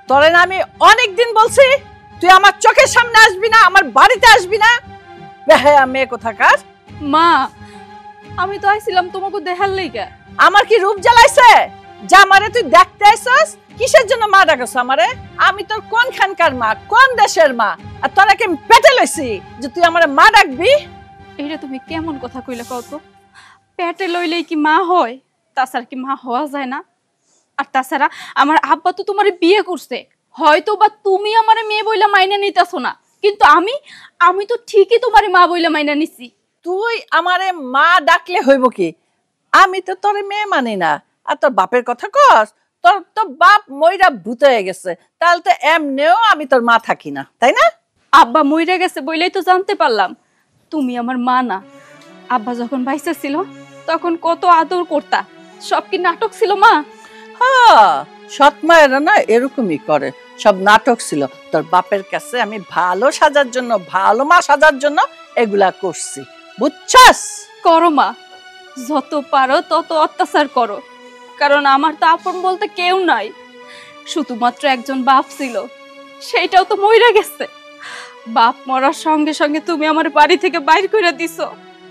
তোরে না আমি অনেকদিন বলছি তুই আমার চোখের সামনে আসবি না, আমার বাড়িতে আসবি না। বেহায়া মেয়ে কোথাকার। মা আমি তো আইছিলাম তোমাকে দেখার লাইগা। আমার কি রূপ জ্বালাইছে যা আমারে তুই দেখতে আইছস? কিসের জন্য মা ডাকছ আমারে? আমি তোর কোনখানকার মা, কোন দেশের মা? আর তোরা কি পেটে লইছি যে তুই আমারে মা ডাকবি? এইটা তুমি কেমন কথা কইলা কও তো? পেটে লইলেই কি মা হয়? তাছাড়া কি মা হওয়া যায় না? আর তাছাড়া আমার আব্বা তো তোমারে বিয়ে করছে, হয়তো বা তুমি আমারে মেয়ে বইলা মাইনা নিতাছো না, কিন্তু আমি তো ঠিকই তোমারে মা বইলা মাইনা নিছি। তুই আমারে মা ডাকলে হইব কি? আমি তো তোরে মেয়ে মানি না। আর তোর বাপের কথা কস? তোর তো বাপ মইরা ভূত হয়ে গেছে, তাহলে তো এমনেও আমি তোর মা থাকি না, তাই না? আব্বা মইরা গেছে বইলেই তো জানতে পারলাম তুমি আমার মা না। আব্বা যখন বাইসা ছিল তখন কত আদর করতা, সব কি নাটক ছিল মা? হ্যাঁ, সৎ মায়েরা না এরকমই করে, সব নাটক ছিল। তোর বাপের কাছে আমি ভালো সাজার জন্য, ভালো মা সাজার জন্য এগুলা করছি, বুঝছস? করো মা, যত পারো তত অত্যাচার করো, কারণ আমার তো আপন বলতে কেউ নাই, শুধুমাত্র একজন বাপ ছিল, সেইটাও তো মইরা গেছে। বাপ মরার সঙ্গে সঙ্গে তুমি আমার বাড়ি থেকে বাইর করে দিছো,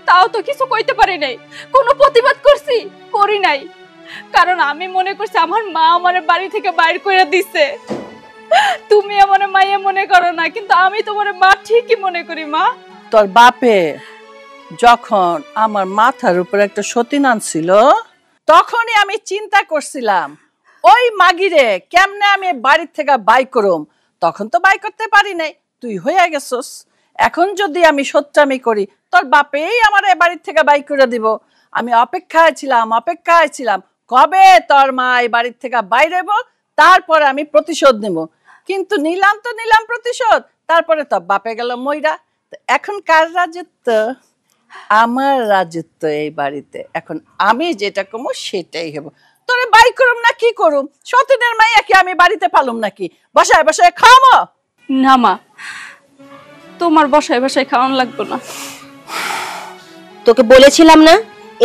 তাও তো কিছু কইতে পারি নাই, কোনো প্রতিবাদ করছি করি নাই, কারণ আমি মনে করছি আমার মা আমার বাড়ি থেকে বাইর করে দিছে। তুমি আমার মাইয়া মনে করো না, কিন্তু আমি তোমার মা ঠিকই মনে করি। মা, তোর বাপে যখন আমার মাথার উপর একটা সতীন আনছিল, তখনই আমি চিন্তা করছিলাম ওই মাগিরে কেমনে আমি বাড়ির থেকে বাই করুম। তখন তো বাই করতে পারি নাই, তুই হইয়া গেছস। এখন যদি আমি সত্যামি করি, তোর বাপেই আমার বাড়ির থেকে বাই করে দিব। আমি অপেক্ষায় ছিলাম কবে তোর মা এই বাড়ির থেকে বাইরে হইব, তারপরে আমি প্রতিশোধ নেব। কিন্তু নিলাম প্রতিশোধ, তারপরে তো বাপে গেল মইরা। এখন কার রাজত্ব? আমার রাজত্ব এই বাড়িতে। এখন আমি যেটা কমো সেটাই হবো। তোরে বাই করুম না কি করুম? সতীনের মাইয়া কি আমি বাড়িতে পালুম নাকি? বসায় বসায় খাওয়ামো? না মা, তোমার বসায় বসায় খাওয়ানো লাগবে না। তোকে বলেছিলাম না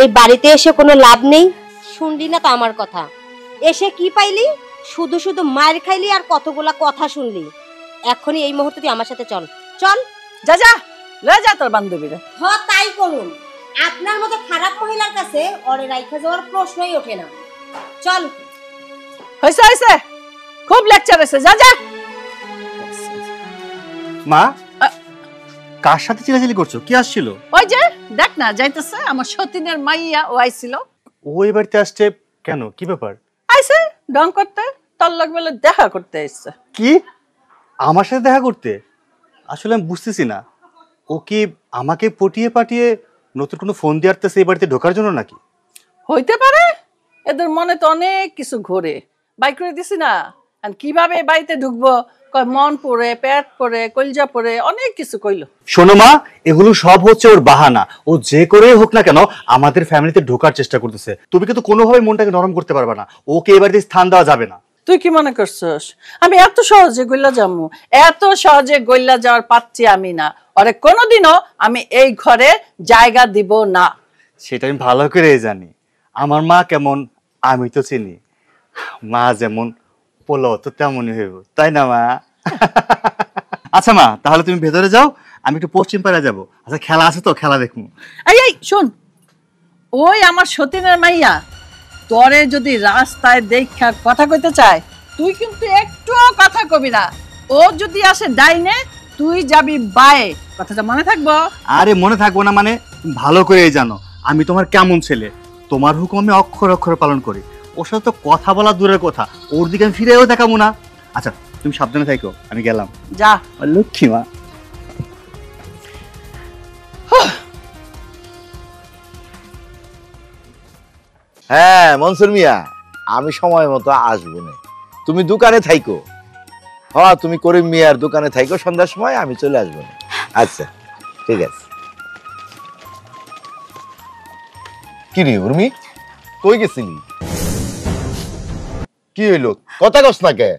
এই বাড়িতে এসে কোনো লাভ নেই? শুনলি না তো আমার কথা? এসে কি পাইলি? শুধু শুধু মার খাইলি আর কতগুলা কথা শুনলি। এখনই এই মুহূর্তে তুই আমার সাথে চল। চল, যা যা, লয়ে যা তোর বান্ধবীরা। হ্যাঁ তাই করুন। আপনার মতো খারাপ মহিলার কাছে ওরে রাইখা যাওয়ার প্রশ্নই ওঠে না। চল। হইছে, খুব লেকচার হইছে, যা যা। মা, কার সাথে চিল্লাচিল্লি করছো? কি আসছিল? ওই যে দেখ না, যাইতেছে আমার সতীনের মাইয়া, ও আইছিল। ও এই বাড়িতে আসছে কেন? কি ব্যাপার? আইছে ডং করতে, তোর লগে বলে দেখা করতে আইছে। কি? আমার সাথে দেখা করতে? আসলে আমি বুঝতেছি না, ও কি আমাকে পটিয়ে পাঠিয়ে নতুন কোনো ফোন দিয়ে আসতেছে এই বাড়িতে ঢোকার জন্য নাকি? হইতে পারে, এদের মনে তো অনেক কিছু ঘোরে। বাই করে দিছি না, আর কিভাবে বাড়িতে ঢুকবো, কয় মন পড়ে, পেট পড়ে, কলজা পড়ে, অনেক কিছু কইলো। শোনো মা, এগুলো সব হচ্ছে ওর বাহানা। ও যে করে হোক না কেন আমাদের ফ্যামিলিতে ঢোকার চেষ্টা করতেছে। তুমি কিন্তু কোনোভাবে মনটাকে নরম করতে পারবে না। ওকে এই বাড়িতে স্থান দেওয়া যাবে না। তুই কি মনে করছস আমি এত সহজে গইলা যাবো? এত সহজে গইলা যাওয়ার পাচ্ছি আমি না। আরে কোনোদিনও আমি এই ঘরে জায়গা দিব না। সেটা আমি ভালো করে জানি। আমার মা কেমন আমি তো চিনি। মা যেমন পোলাও তো তেমনই হইব, তাই না মা? আচ্ছা মা, তাহলে তুমি ভেতরে যাও, আমি একটু পশ্চিম পাড়া যাবো। আচ্ছা, খেলা আছে তো, খেলা দেখবো। এই শোন, ওই আমার সতীনের মাইয়া তোরে যদি রাস্তায় দেখা কথা কইতে চায়, তুই কিন্তু একটুও কথা কবি না। ও যদি আসে ডাইনে, তুই যাবি বায়ে। কথাটা মনে থাকবো? আরে মনে থাকবো না মানে? ভালো করে জানো আমি তোমার কেমন ছেলে। তোমার হুকুম আমি অক্ষরে অক্ষরে পালন করি। ওর সাথে তো কথা বলা দূরের কথা, ওর দিকে আমি ফিরেও দেখাবো না। আচ্ছা তুমি সাবধানে থাকো, আমি গেলাম। যা লক্ষ্মী মা। হ্যাঁ মনসুর মিয়া, আমি সময় মতো আসবো না। তুমি দোকানে থাইকো। হ্যাঁ, তুমি করিম মিয়ার দোকানে থাইকো, সন্ধ্যার সময় আমি চলে আসবো না। আচ্ছা ঠিক আছে। কি রে উর্মি, কই গেছিলি? কি হইলো? কথা কস না কে?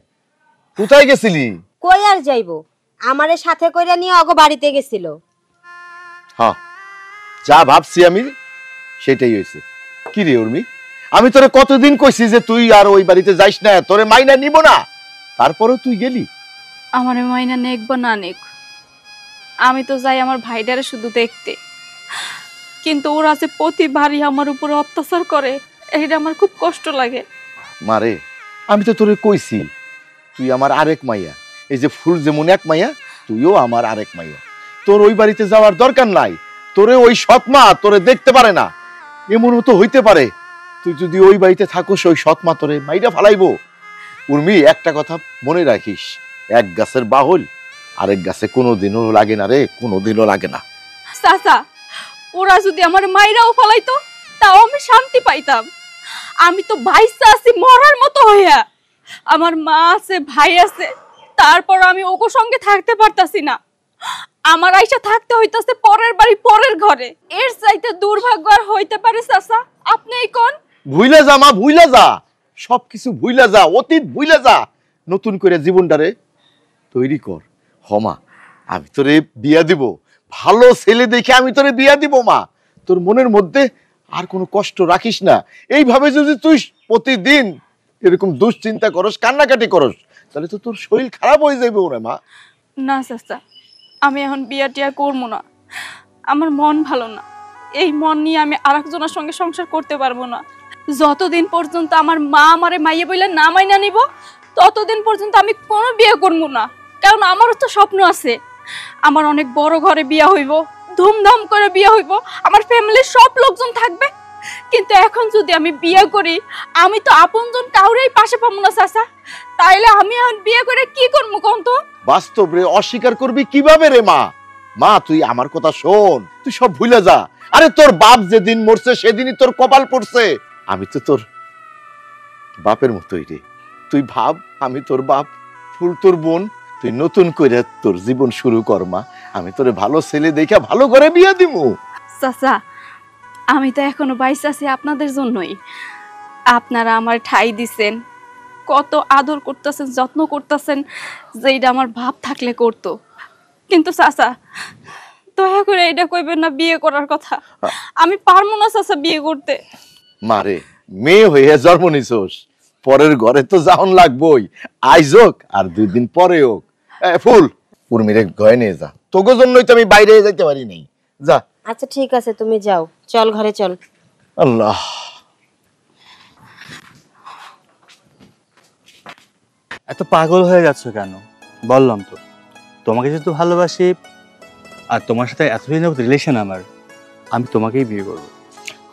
কোথায় গেছিলি? কই আর যাইবো, আমারে সাথে কইরা নিয়ে অগো বাড়িতে গেছিল। হ্যাঁ যা ভাবছি আমি সেটাই হয়েছে। কি রে উর্মি, আমি তোরে কতদিন কইছি যে তুই আর ওই বাড়িতে যাইস না, তোরে মাইনা নিব না, তারপরেও তুই গেলি। আমার মাইনা নেক বা না নেক, আমি তো যাই আমার ভাইটারে শুধু দেখতে, কিন্তু ওরা যে প্রতিবারই আমার উপরে অত্যাচার করে, এটা আমার খুব কষ্ট লাগে। মারে, আমি তো তোরে কইছি তুই আমার আরেক মাইয়া, এই যে ফুল যেমন এক মাইয়া, তুইও আমার আরেক মাইয়া। তোর ওই বাড়িতে যাওয়ার দরকার নাই, তোরে ওই সৎমা তোরে দেখতে পারে না। এমনও তো হইতে পারে তুই যদি ওই বাড়িতে থাকোস, ওই সৎমা তোরে মাইরা ফালাইবো। উর্মি, একটা কথা মনে রাখিস, এক গাছের বাহুল আরেক গাছে কোনোদিনও লাগে না রে, কোনোদিনও লাগে না। চাচা, ওরা যদি আমার মাইরাও ফলাইতো তাও আমি শান্তি পাইতাম। আমি তো বাইসা আছি মরার মতো হইয়া, আমার মা আছে, ভাই আছে, তারপর আমি ওগো সঙ্গে থাকতে পারতাছি না। আমার আইসা থাকতে হইতাছে পরের বাড়ি পরের ঘরে। এর চাইতে দুর্ভাগ্য আর হইতে পারে চাচা? আপনিই কোন। ভুইলা যা মা, ভুইলা যা, সবকিছু ভুইলা যা, অতীত ভুইলা যা, নতুন করে জীবনটারে তৈরি কর। হমা, আমি তোরে বিয়া দিব, ভালো ছেলে দেখে আমি তোরে বিয়া দিব মা। তোর মনের মধ্যে আর কোনো কষ্ট রাখিস না। এইভাবে যদি তুই প্রতিদিন এরকম দুশ্চিন্তা করস, কান্নাকাটি করস, তাহলে তো তোর শরীর খারাপ হয়ে যাবে ওরে মা। না চাচা, আমি এখন বিয়া টিয়া করবো না, আমার মন ভালো না। এই মন নিয়ে আমি আরেকজনের সঙ্গে সংসার করতে পারবো না। যতদিন পর্যন্ত আমার মা আমারে মাইয়ে বইলে না মাইনা নিব, ততদিন পর্যন্ত আমি কোনো বিয়ে করবো না। কারণ আমারও তো স্বপ্ন আছে, আমার অনেক বড় ঘরে বিয়া হইব, ধুমধাম করে বিয়া হইব, আমার ফ্যামিলির সব লোকজন থাকবে। কিন্তু এখন যদি আমি বিয়ে করি, আমি তো আপনজন কাউরেই পাশে পাবো না চাচা। তাইলে আমি এখন বিয়ে করে কি করবো কোন তো? বাস্তব রে, অস্বীকার করবি কিভাবে রে মা? মা, তুই আমার কথা শোন, তুই সব ভুলে যা। আরে তোর বাপ যেদিন মরছে সেদিনই তোর কপাল পড়ছে। আমি তো তোর বাপের মতোই রে। তুই ভাব, আমি তোর বাপ, ফুল তোর বোন। তুই নতুন করে তোর জীবন শুরু কর মা। আমি তোরে ভালো ছেলে দেখে ভালো করে বিয়ে দিমু। চাচা, আমি তো এখনো বাইসে আছি আপনাদের জন্যই। আপনারা আমার ঠাই দিছেন, কত আদর করতেছেন, যত্ন করতেছেন, যেটা আমার ভাব থাকলে করতো। কিন্তু চাচা, দয়া করে এটা কইবেন না বিয়ে করার কথা। আমি পারবো না চাচা বিয়ে করতে। মারে, মেয়ে হয়ে জন্ম নিছোস, পরের ঘরে তো যাওন লাগবই। আইজ হোক আর 2 দিন পরে হোক। ফুল, উর্মিরে ঘরে নিয়ে যা, তোকে জন্যই তো আমি বাইরে যাইতে পারি নাই। যা। আচ্ছা ঠিক আছে, তুমি যাও, চল ঘরে চল। আল্লাহ, এত পাগল হয়ে যাচ্ছ কেন? বললাম তো তোমাকে যেহেতু ভালোবাসি আর তোমার সাথে এতদিন যাবত রিলেশন আমার, আমি তোমাকেই বিয়ে করবো।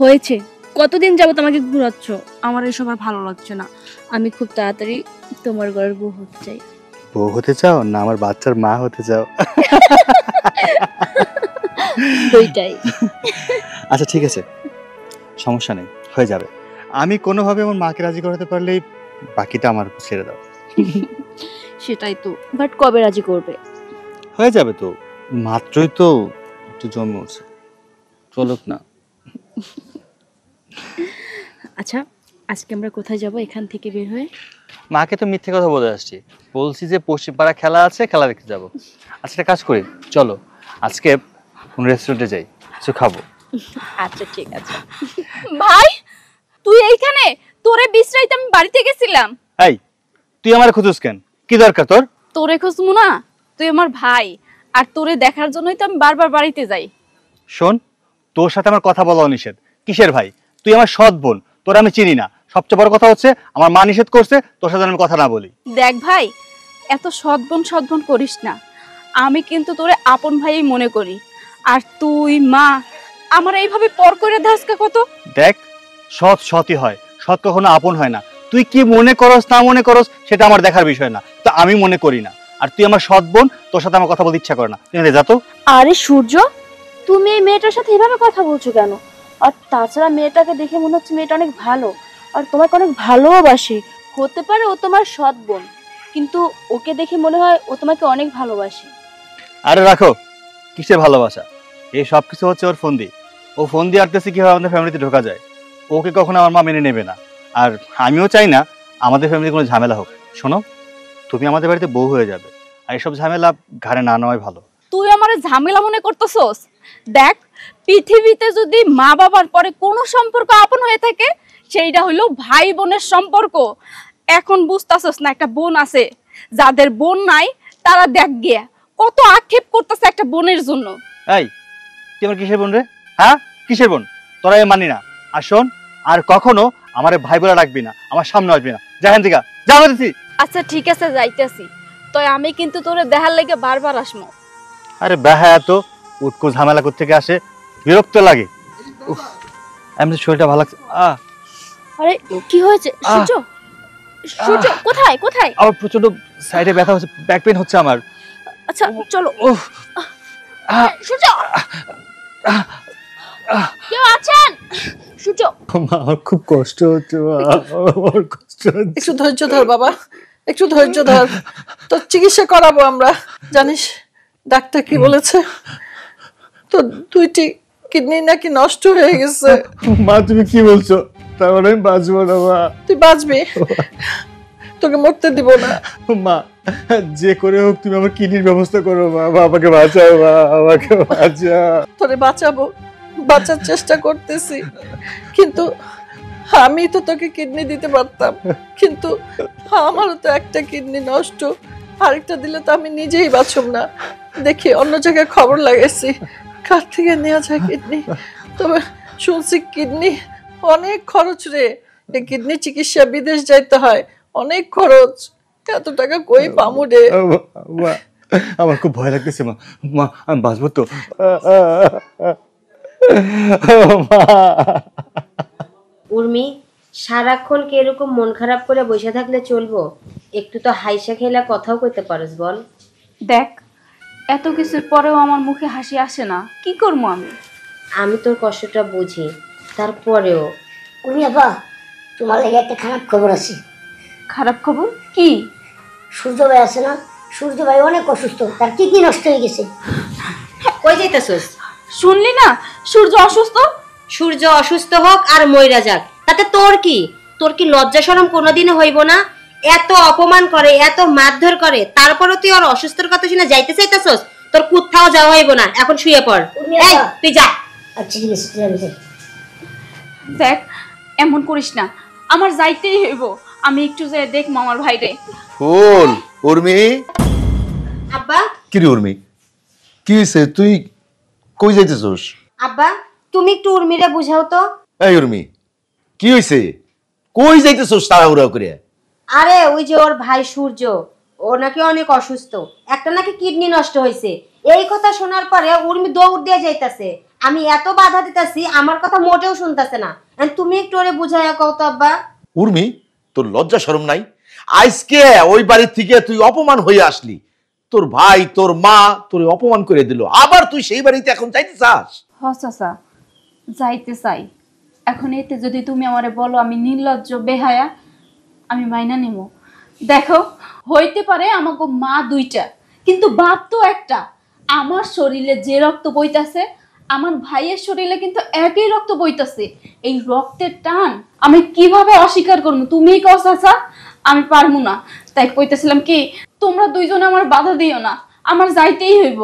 হয়েছে, কতদিন যাবত আমাকে ঘুরাচ্ছ, আমার এসব আর ভালো লাগছে না। আমি খুব তাড়াতাড়ি তোমার ঘরের বউ হতে চাই। বউ হতে চাও না আমার বাচ্চার মা হতে চাও? দুইটাই। আচ্ছা ঠিক আছে, সমস্যা নেই, হয়ে যাবে। আমি কোনোভাবে আমার মাকে রাজি করাতে পারলেই বাকিটা আমার উপর ছেড়ে দাও। সেটাই তো, বাট কবে রাজি করবে? হয়ে যাবে তো, মাত্রই তো একটু জন্ম উঠছে, চলুক না। আচ্ছা, আজকে আমরা কোথায় যাব এখান থেকে বের হয়ে? মাকে তো মিথ্যে কথা বলে আসছি, বলছি যে পশ্চিম পাড়া খেলা আছে, খেলা দেখতে যাবো। আচ্ছা একটা কাজ করি, চলো আজকে কোন রেস্টুরেন্টে যাই, কিছু খাবো। আচ্ছা ঠিক আছে। ভাই, তুই এইখানে? তোরে বিশ্রাইতে আমি বাড়িতে গেছিলাম। এই, তুই আমার খুঁজুস কেন? কি দরকার তোর? তোরে খুঁজবো না? তুই আমার ভাই, আর তোরে দেখার জন্যই তো আমি বারবার বাড়িতে যাই। শোন, তোর সাথে আমার কথা বলা নিষেধ। কিসের ভাই? তুই আমার সৎ বোন, তোর আমি চিনি না। সবচেয়ে বড় কথা হচ্ছে আমার মা নিষেধ করছে তোর সাথে আমি কথা না বলি। দেখ ভাই, এত সৎ বোন করিস না। আমি কিন্তু তোরে আপন ভাইই মনে করি, আর তুই মা আমার এইভাবে পর করে দাস কত। দেখ, সৎ সৎই হয়, সৎ কখনো আপন হয় না। তুই কি মনে করস না মনে করস সেটা আমার দেখার বিষয় না, তা আমি মনে করি না। আর তুই আমার সৎ বোন, তোর সাথে আমার কথা বলতে ইচ্ছা করে না, তুই যা তো। আরে সূর্য, তুমি এই মেয়েটার সাথে এভাবে কথা বলছো কেন? আর তাছাড়া মেয়েটাকে দেখে মনে হচ্ছে মেয়েটা অনেক ভালো, আর তোমাকে অনেক ভালোবাসে। হতে পারে ও তোমার সৎ বোন, কিন্তু ওকে দেখে মনে হয় ও তোমাকে অনেক ভালোবাসে। আরে রাখো, কিসের ভালোবাসা? এই সব কিছু হচ্ছে ওর ফোন দিয়ে। ও ফোন দিয়ে আটতেছে কিভাবে আমাদের ফ্যামিলিতে ঢোকা যায়। ওকে কখনো আমার মা মেনে নেবে না, আর আমিও চাই না আমাদের ফ্যামিলিতে কোনো ঝামেলা হোক। শোনো, তুমি আমাদের বাড়িতে বউ হয়ে যাবে, আর এসব ঝামেলা ঘাড়ে না নেওয়াই ভালো। তুই আমারে ঝামেলা মনে করতেছস? দেখ, পৃথিবীতে যদি মা বাবার পরে কোনো সম্পর্ক আপন হয়ে থাকে সেইটা হলো ভাই বোনের সম্পর্ক। এখন বুঝতাছস না, একটা বোন আছে, যাদের বোন নাই তারা দেখ গিয়া কত আক্ষেপ করতেছে একটা বোনের জন্য। এই তুই আমার কিসের বোন রে? হ্যাঁ কিসের বোন? তোরা আমি মানি না। আর শোন, আর কখনো আমার ভাই বলে রাখবি না, আমার সামনে আসবি না। যা এখান থেকে, যা বলতেছি। আচ্ছা ঠিক আছে, যাইতেছি। তো আমি কিন্তু তোরে দেখার লেগে বারবার আসমো। আরে বেহায়া তো উটকো ঝামেলা করতে থেকে আসে, বিরক্ত লাগে। উফ, এমনি শরীরটা ভালো লাগছে। আরে কি হয়েছে সূর্য? সূর্য কোথায় কোথায়? আমার প্রচন্ড সাইডে ব্যথা হচ্ছে, ব্যাক পেইন হচ্ছে আমার। আচ্ছা চলো। উফ, সূর্য কেউ আছেন? সূর্য মা আমার খুব কষ্ট হচ্ছে, মা আমার কষ্ট হচ্ছে। একটু ধৈর্য ধর বাবা, একটু ধৈর্য ধর, তো চিকিৎসা করাবো আমরা। জানিস ডাক্তার কি বলেছে? তো 2টি কিডনি নাকি নষ্ট হয়ে গেছে। মা তুমি কি বলছো? তার মানে আমি বাঁচবো না মা? তুই বাঁচবি, তোকে মরতে দিব না। মা যে করে হোক তুমি আমার কিডনির ব্যবস্থা করো মা, আমাকে বাঁচাও মা, আমাকে বাঁচাও। তোরে বাঁচাবো, বাঁচার চেষ্টা করতেছি, কিন্তু আমি তো তোকে কিডনি দিতে পারতাম, কিন্তু আমারও তো একটা কিডনি নষ্ট, আরেকটা দিলে তো আমি নিজেই বাঁচব না। দেখি অন্য জায়গায় খবর লাগাইছি কার থেকে নেওয়া যায় কিডনি। তবে শুনছি কিডনি অনেক খরচ রে, এই কিডনি চিকিৎসা বিদেশ যাইতে হয়, অনেক খরচ। এত টাকা কই পামু রে? মা আমার খুব ভয় লাগতেছে মা, মা আমি বাঁচবো তো? উর্মি, সারাক্ষণ কি এরকম মন খারাপ করে বসে থাকলে চলবো? একটু তো হাইসা খেলা কথাও কইতে পারস বল। দেখ, এত কিছুর পরেও আমার মুখে হাসি আসে না, কি করবো আমি? আমি তোর কষ্টটা বুঝি, তারপরেও। উনি আপা, তোমার লেগে একটা খারাপ খবর আছে। খারাপ খবর কি? সূর্য ভাই আছে না, সূর্য ভাই অনেক অসুস্থ, তার কিডনি নষ্ট হয়ে গেছে। কই যাইতাছস? শুনলি না সূর্য অসুস্থ? সূর্য অসুস্থ হোক আর মইরা যাক, তাতে তোর কি? তোর কি লজ্জা শরম কোনোদিনও হইব না? এত অপমান করে, এত মারধর করে, তারপরও তুই আর অসুস্থর কথা শুনে যাইতে চাইতাছস? তোর কোথাও যাওয়া হইব না, এখন শুয়ে পড়। এই তুই যা। আচ্ছা ঠিক আছে, আমি যাই। দেখ, এমন করিস না, আমার যাইতেই হইব। আমি একটু যে দেখবো আমার ভাইরে। ফুল উর্মি। আব্বা। কি রে উর্মি, কি হয়েছে? তুই কই যাইতেছস? আব্বা তুমি একটু উর্মিরে বুঝাও তো। এই উর্মি, কি হয়েছে? কই যাইতেছস তাড়াহুড়া করে? আরে ওই যে ওর ভাই সূর্য, ও নাকি অনেক অসুস্থ, একটা নাকি কিডনি নষ্ট হয়েছে। এই কথা শোনার পরে উর্মি দৌড় দিয়ে যাইতাছে। আমি এত বাধা দিতেছি, আমার কথা মোটেও শুনতেছে না। তুমি একটু ওরে বুঝাইয়া কও তো আব্বা। উর্মি, তোর লজ্জা শরম নাই? আজকে ওই বাড়ি থেকে তুই অপমান হয়ে আসলি, তোর ভাই তোর মা তোর অপমান করে দিল, আবার তুই সেই বাড়িতে এখন যাইতে চাস? চাচা, যাইতে চাই। এখন এতে যদি তুমি আমারে বলো আমি নির্লজ্জ বেহায়া, আমি মাইনা নিব। দেখো, হইতে পারে আমাকে মা 2টা, কিন্তু বাপ তো একটা। আমার শরীরে যে রক্ত বইতাছে, আমার ভাইয়ের শরীরে কিন্তু একই রক্ত বইতাছে। এই রক্তের টান আমি কিভাবে অস্বীকার করবো? তুমিই কও চাচা, আমি পারবো না। তাই কইতেছিলাম কি, তোমরা 2জনে আমার বাধা দিও না, আমার যাইতেই হইব।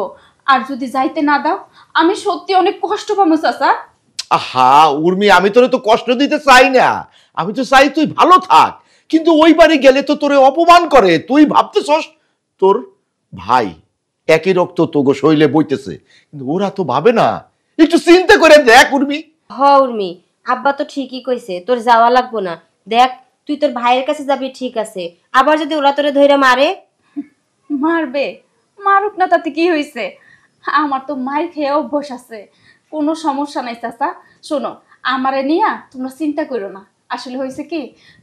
আর যদি যাইতে না দাও, আমি সত্যি অনেক কষ্ট পাবো চাচা। আহা উর্মি, আমি তোরে তো কষ্ট দিতে চাই না, আমি তো চাই তুই ভালো থাক। কিন্তু ওই বাড়ি গেলে তো তোরে অপমান করে। তুই ভাবতেছস তোর ভাই একই রক্ত তোগো শৈলে বইতেছে, কিন্তু ওরা তো ভাবে না। একটু চিন্তা করে দেখ উর্মি। হ উর্মি, আব্বা তো ঠিকই কইছে, তোর যাওয়া লাগবো না। দেখ, তুই তোর ভাইয়ের কাছে যাবি ঠিক আছে, আবার যদি ওরা তোরে ধইরা মারে? মারবে, মারুক না, তাতে কি হয়েছে? আমার তো মায়ের খেয়ে অভ্যাস আছে, কোনো সমস্যা নাই চাচা। শোনো, আমারে নিয়ে তোমরা চিন্তা করো না। আসলে হয়েছে কি,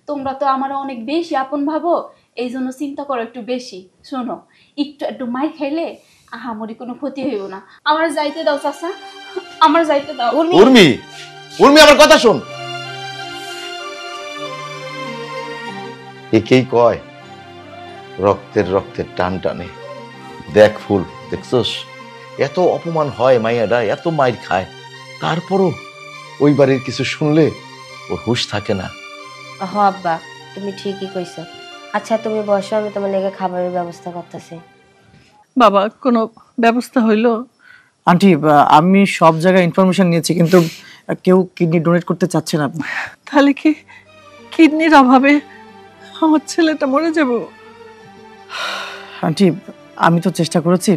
তোমরা তো আমার অনেক বেশি আপন ভাবো, এই জন্য চিন্তা করো একটু বেশি। শোনো, একটু মায়ের খাইলে আহামরি কোনো ক্ষতি হইব না। আমার যাইতে দাও চাচা, আমার যাইতে দাও। উর্মি, উর্মি আমার কথা শোন। একেই কয় রক্তের রক্তের টান টানে। দেখ ফুল, দেখছস এত অপমান হয়, মাইয়াটা এত মাইর খায়, তারপরও ওই বাড়ির কিছু শুনলে ওর হুঁশ থাকে না। হ আব্বা, তুমি ঠিকই কইছো। আচ্ছা তুমি বসো, আমি তোমার লেগে খাবারের ব্যবস্থা করতেছি। বাবা কোনো ব্যবস্থা হইলো? আন্টি, আমি সব জায়গায় ইনফরমেশন নিয়েছি, কিন্তু কেউ কিডনি ডোনেট করতে চাচ্ছে না। তাহলে কি কিডনির অভাবে আমার ছেলেটা মরে যাব? আন্টি, আমি তো চেষ্টা করেছি,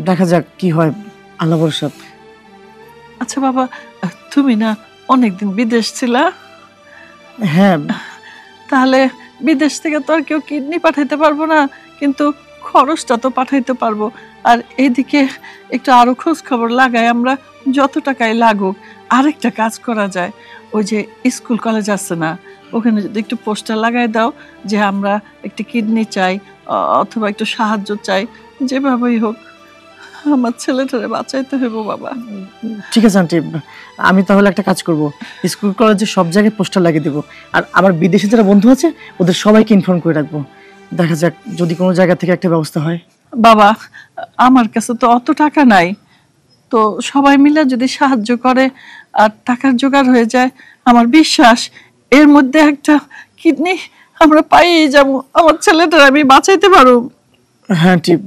দেখা যাক কি হয়, আল্লাহ ভরসা। আচ্ছা বাবা, তুমি না অনেকদিন বিদেশ ছিলা? হ্যাঁ। তাহলে বিদেশ থেকে তো আর কেউ কিডনি পাঠাইতে পারবো না, কিন্তু খরচটা তো পাঠাইতে পারবো। আর এইদিকে একটু আরো খোঁজ খবর লাগাই আমরা, যত টাকায় লাগুক। আরেকটা কাজ করা যায়, ওই যে স্কুল কলেজ আছে না, ওখানে যদি একটু পোস্টার লাগাই দাও যে আমরা একটি কিডনি চাই, অথবা একটু সাহায্য চাই, যেভাবেই হোক আমার ছেলেটারে বাঁচাইতে হইব বাবা। ঠিক আছে আন্টি, আমি তাহলে একটা কাজ করব, স্কুল কলেজে সব জায়গায় পোস্টার লাগিয়ে দেবো, আর আমার বিদেশে যারা বন্ধু আছে ওদের সবাইকে ইনফর্ম করে রাখবো। দেখা যাক যদি কোনো জায়গা থেকে একটা ব্যবস্থা হয়। বাবা, আমার কাছে তো অত টাকা নাই, তো সবাই মিলে যদি সাহায্য করে আর টাকার জোগাড় হয়ে যায়, আমার বিশ্বাস এর মধ্যে একটা কিডনি আমরা পাইয়ে যাব, আমার ছেলেটার আমি বাঁচাইতে পারব। হ্যাঁ ঠিক,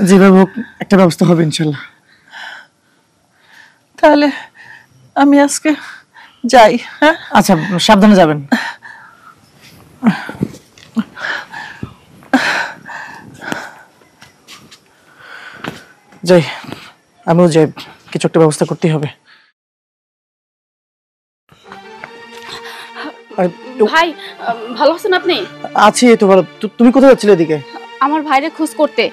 যেভাবে হোক একটা ব্যবস্থা হবে ইনশাল্লাহ। তাহলে আমি আজকে যাই। হ্যাঁ আচ্ছা, সাবধানে যাবেন। যাই, আমিও যাই, কিছু একটা ব্যবস্থা করতেই হবে। ভাই, ভালো আছেন আপনি? আছি, এই তো ভালো। তুমি কোথায় যাচ্ছিলে এদিকে? আমার ভাইরে খোঁজ করতে।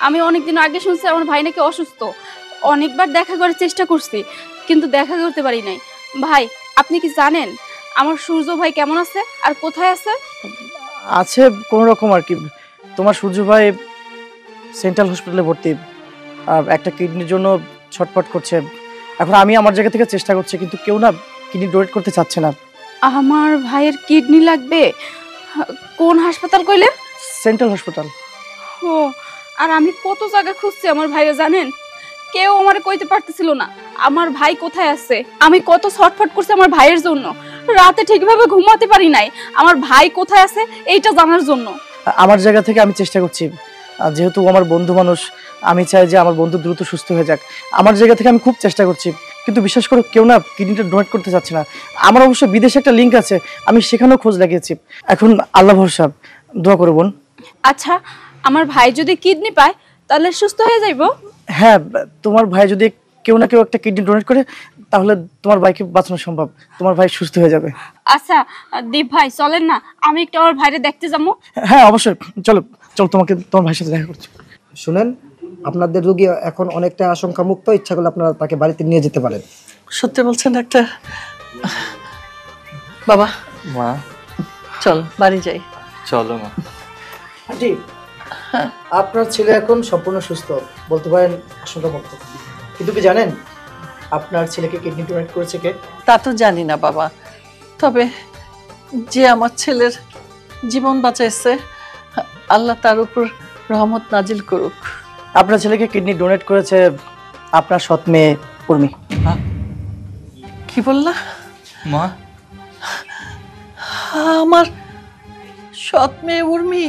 আমি অনেকদিন আগে শুনছি আমার ভাই নাকি অসুস্থ। অনেকবার দেখা করার চেষ্টা করছি, কিন্তু দেখা করতে পারি নাই। ভাই, আপনি কি জানেন আমার সূর্য ভাই কেমন আছে আর কোথায় আছে? আছে কোনো রকম আর কি। তোমার সূর্য ভাই সেন্ট্রাল হসপিটালে ভর্তি, আর একটা কিডনির জন্য ছটফট করছে। এখন আমি আমার জায়গা থেকে চেষ্টা করছি, কিন্তু কেউ না কিডনি ডোনেট করতে চাচ্ছে না। আমার ভাইয়ের কিডনি লাগবে? কোন হাসপাতাল কইলেন? Central hospital. ও, আর আমি কত জায়গা খুঁজছি আমার ভাইরে, জানেন? কেউ আমারে কইতে পারতেছিল না আমার ভাই কোথায় আছে। আমি কত ছটফট করছি আমার ভাইয়ের জন্য, রাতে ঠিকভাবে ঘুমাতে পারি নাই আমার ভাই কোথায় আছে এইটা জানার জন্য। আমার জায়গা থেকে আমি চেষ্টা করছি, যেহেতু আমার বন্ধু মানুষ, আমি চাই যে আমার বন্ধু দ্রুত সুস্থ হয়ে যাক। আমার জায়গা থেকে আমি খুব চেষ্টা করছি, কিন্তু বিশ্বাস করো কেউ না কিডনিটা ডোনেট করতে চাচ্ছে না। আমার অবশ্য বিদেশে একটা লিঙ্ক আছে, আমি সেখানেও খোঁজ লাগিয়েছি। এখন আল্লাহ ভরসা, দোয়া করো বোন। আচ্ছা, আমার ভাই যদি কিডনি পায় তাহলে সুস্থ হয়ে যাইবো? হ্যাঁ, তোমার ভাই যদি কেউ না কেউ একটা কিডনি ডোনেট করে তাহলে তোমার ভাইকে বাঁচানো সম্ভব, তোমার ভাই সুস্থ হয়ে যাবে। আচ্ছা দীপ ভাই, চলেন না আমি একটু আমার ভাইরে দেখতে যাবো। হ্যাঁ অবশ্যই, চলো চলো, তোমাকে তোমার ভাইয়ের সাথে দেখা করছি। শুনেন, আপনাদের রোগী এখন অনেকটা আশঙ্কা মুক্ত, ইচ্ছা করলে আপনারা তাকে বাড়িতে নিয়ে যেতে পারেন। সত্যি বলছেন ডাক্তার? বাবা, মা চল বাড়ি যাই। চলো মা। আন্টি, আপনার ছেলে এখন সম্পূর্ণ সুস্থ, বলতে পারেন আশঙ্কা মুক্ত। কিন্তু কি জানেন আপনার ছেলেকে কিডনি ডোনেট করেছে কে? তা তো জানি না বাবা, তবে যে আমার ছেলের জীবন বাঁচাইছে, আল্লাহ তার উপর রহমত নাজিল করুক। আপনার ছেলেকে কিডনি ডোনেট করেছে আপনার সৎ মেয়ে উর্মি। কি বললা মা? আমার সৎ মেয়ে উর্মি,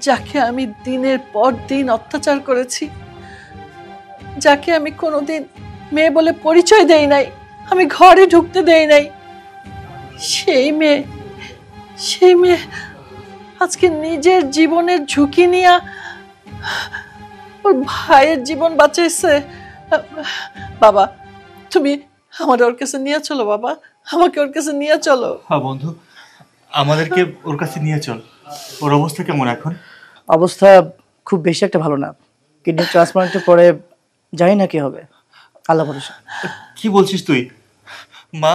যাকে আমি দিনের পর দিন অত্যাচার করেছি, যাকে আমি কোনোদিন মেয়ে বলে পরিচয় দেই নাই, আমি ঘরে ঢুকতে দেই নাই, সেই মেয়ে আজকে নিজের জীবনের ঝুঁকি নিয়ে ওর ভাইয়ের জীবন বাঁচাইছে। বাবা, তুমি আমাদের ওর কাছে নিয়ে চলো বাবা, আমাকে ওর কাছে নিয়ে চলো। হ্যাঁ বন্ধু, আমাদেরকে ওর কাছে নিয়ে চল। ওর অবস্থা কেমন এখন? অবস্থা খুব বেশি একটা ভালো না, কিডনি ট্রান্সপ্লান্টের পরে জানি না কি হবে, আল্লাহ ভরসা। কি বলছিস তুই? মা,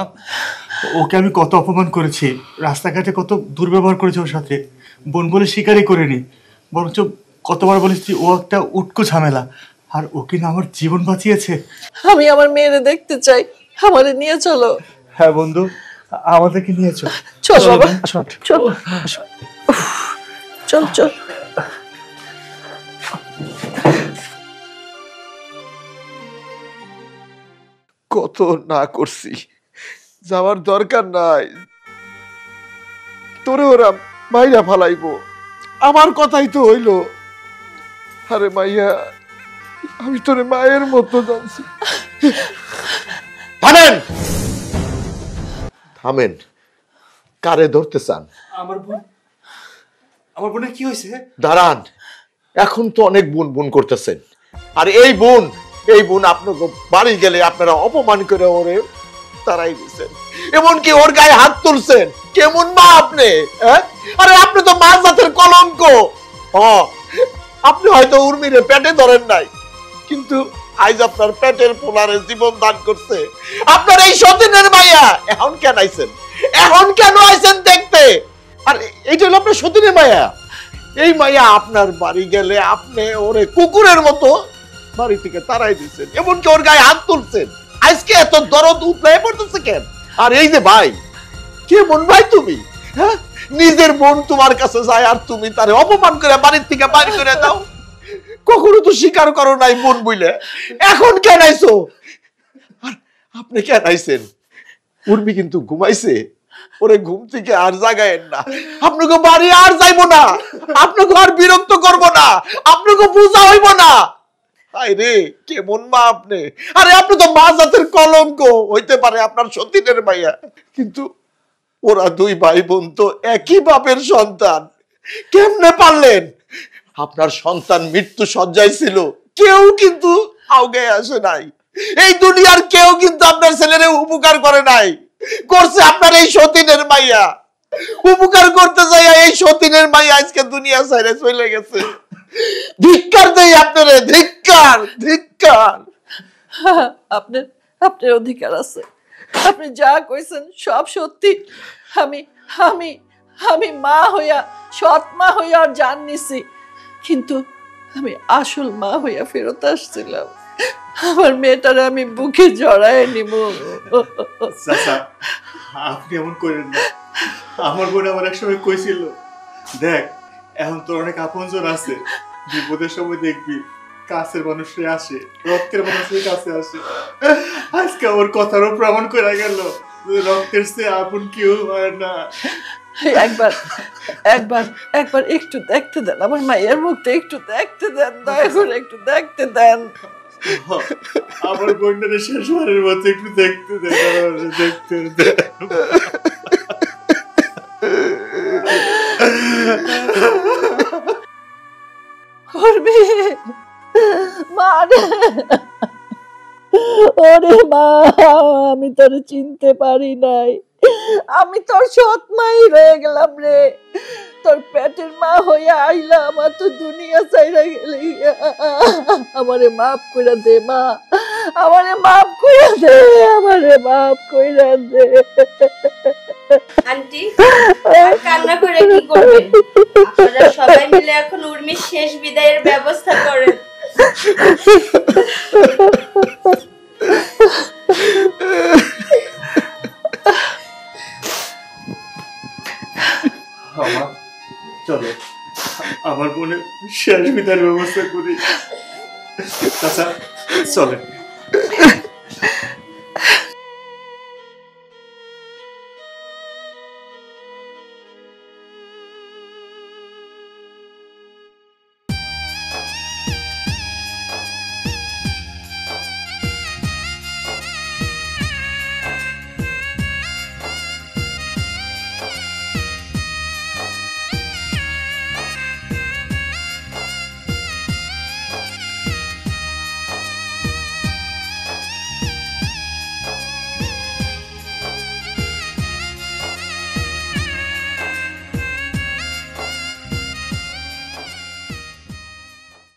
ওকে আমি কত অপমান করেছি, রাস্তাঘাটে কত দুর্ব্যবহার করেছি ওর সাথে, বোন বলে স্বীকারই করিনি, বরঞ্চ কতবার বলেছি ও একটা উটকো ঝামেলা, আর ওকে না আমার জীবন বাঁচিয়েছে। আমি আমার মেয়েরে দেখতে চাই, আমারে নিয়ে চলো। হ্যাঁ বন্ধু, আমাদেরকে নিয়ে চল। চল বাবা, আসুন চল চল চল। কত না করছি, যাওয়ার দরকার নাই, তোরে ওরা মাইরা ফালাইবো, আমার কথাই তো হইল। আরে মাইয়া, আমি তোরে মায়ের মতো জানছি। থামেন, থামেন। কারে ধরতে চান? আমার বোনের কি হয়েছে? দাঁড়ান, এখন তো অনেক বুন বুন করতেছেন। আর এই বোন আপনাকে বাড়ি গেলে আপনারা অপমান করে ওরে তারাই দিচ্ছেন, এমনকি ওর গায়ে হাত তুলছেন। কেমন মা আপনি? আরে আপনি তো মা জাতের কলঙ্ক। আপনি হয়তো উর্মিরে পেটে ধরেন নাই, কিন্তু আজ আপনার পেটের পোলারে জীবন দান করছে আপনার এই সতীনের মাইয়া। এখন কেন আইছেন? এখন কেন আইছেন দেখতে? আর এইটা হলো আপনার সতীনের মাইয়া। এই মাইয়া আপনার বাড়ি গেলে আপনি ওরে কুকুরের মতো বাড়ি থেকে তাড়াই দিচ্ছেন, এমনকি ওর গায়ে হাত তুলছেন। আজকে এত দরদ উতলায় পড়তেছে কেন? আর এই যে ভাই, কেমন ভাই তুমি? হ্যাঁ, নিজের বোন তোমার কাছে যায় আর তুমি তারে অপমান করে বাড়ির থেকে বাইরে করে দাও। কখনো তো স্বীকার করো নাই বোন বইলে, এখন কেন আইছো? আপনি কেন আইছেন? উর্মি কিন্তু ঘুমাইছে, ওরে ঘুম থেকে আর জাগায়েন না। আপনাকে বাড়ি আর যাইবো না, আপনাকে আর বিরক্ত করব না, আপনাকে বোঝা হইব না। আরে কেমন মা আপনি? আরে আপনি তো মা জাতের কলঙ্ক। হইতে পারে আপনার সতীনের মাইয়া, কিন্তু ওরা দুই ভাই বোন তো একই বাপের সন্তান। কেমনে পারলেন? আপনার সন্তান মৃত্যু শয্যায় ছিল, কেউ কিন্তু আগে আসে নাই। এই দুনিয়ার কেউ কিন্তু আপনার ছেলেরে উপকার করে নাই, করছে আপনার এই সতীনের মাইয়া। উপকার করতে যাইয়া এই সতীনের মাইয়া আজকে দুনিয়া ছেড়ে চলে গেছে। ধিক্কার দেই আপনারে, ধিক্কার, ধিক্কার। আপনার অধিকার আছে, আপনি যা কইছেন সব সত্যি। আমি আমি আমি মা হইয়া, সৎ মা হইয়া আর জান নিছি, কিন্তু আমি আসল মা হইয়া ফেরত আসছিলাম। আমার মেয়েটারে আমি বুকে জড়ায় নিব। চাচা, আপনি এমন করেন না। আমার বোন আমার একসময় কইছিল, দেখ এখন তোর অনেক আপনজন আছে, বিপদের সময় দেখবি কাছের মানুষরা আসে, রক্তের মানুষের কাছে আসে। আজকে ওর কথারও প্রমাণ করে গেল, রক্তের চেয়ে আপন কেউ হয় না। একবার একবার একবার একটু দেখতে দেন, আমার মায়ের মুখটা একটু দেখতে দেন, দয়া করে একটু দেখতে দেন। আমার বোনটারে শেষবারের মতো একটু দেখতে দেন, দেখতে দেন। মা রে, ওরে মা, আমি তোর চিনতে পারি নাই, আমি তোর সৎ মাই রয়ে গেলাম রে। তোর পেটের মা হইয়া আইলাম, আর তো দুনিয়া চাইরা গেলি। আমারে মাফ কইরা দে মা, আমারে মাফ কইরা দে, আমারে মাফ কইরা দে। আন্টি কান্না করে কি করবেন? আপনারা সবাই মিলে এখন উর্মির শেষ বিদায়ের ব্যবস্থা করেন। চলো আমার বোনের শেষ বিদায়ের ব্যবস্থা করি। চাচা চলে।